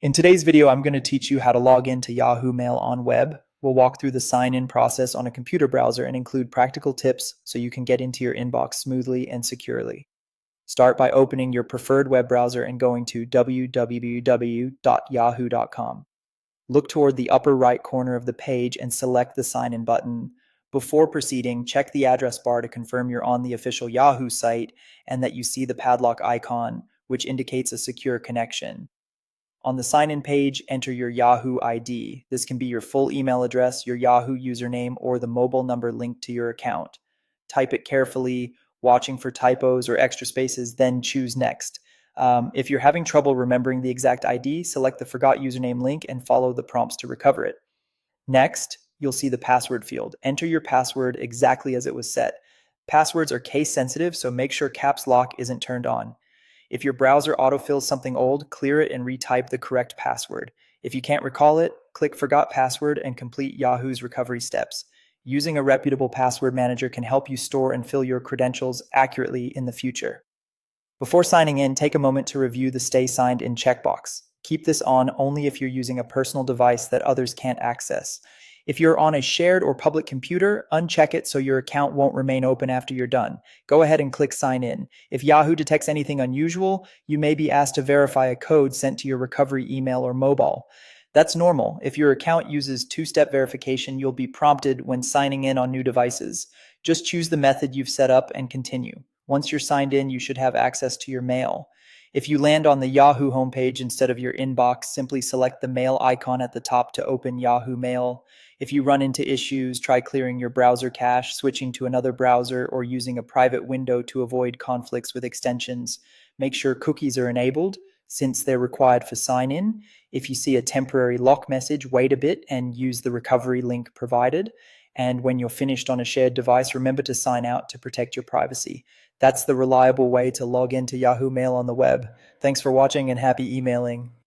In today's video, I'm going to teach you how to log into Yahoo Mail on web. We'll walk through the sign-in process on a computer browser and include practical tips so you can get into your inbox smoothly and securely. Start by opening your preferred web browser and going to www.yahoo.com. Look toward the upper right corner of the page and select the sign-in button. Before proceeding, check the address bar to confirm you're on the official Yahoo site and that you see the padlock icon, which indicates a secure connection. On the sign-in page, enter your Yahoo ID. This can be your full email address, your Yahoo username, or the mobile number linked to your account. Type it carefully, watching for typos or extra spaces, then choose Next. If you're having trouble remembering the exact ID, select the Forgot Username link and follow the prompts to recover it. Next, you'll see the password field. Enter your password exactly as it was set. Passwords are case sensitive, so make sure caps lock isn't turned on. If your browser autofills something old, clear it and retype the correct password. If you can't recall it, click Forgot Password and complete Yahoo's recovery steps. Using a reputable password manager can help you store and fill your credentials accurately in the future. Before signing in, take a moment to review the Stay Signed In checkbox. Keep this on only if you're using a personal device that others can't access. If you're on a shared or public computer, uncheck it so your account won't remain open after you're done. Go ahead and click Sign In. If Yahoo detects anything unusual, you may be asked to verify a code sent to your recovery email or mobile. That's normal. If your account uses two-step verification, you'll be prompted when signing in on new devices. Just choose the method you've set up and continue. Once you're signed in, you should have access to your mail. If you land on the Yahoo homepage instead of your inbox, simply select the mail icon at the top to open Yahoo Mail. If you run into issues, try clearing your browser cache, switching to another browser, or using a private window to avoid conflicts with extensions. Make sure cookies are enabled, since they're required for sign-in. If you see a temporary lock message, wait a bit and use the recovery link provided. And when you're finished on a shared device, remember to sign out to protect your privacy. That's the reliable way to log into Yahoo Mail on the web. Thanks for watching and happy emailing.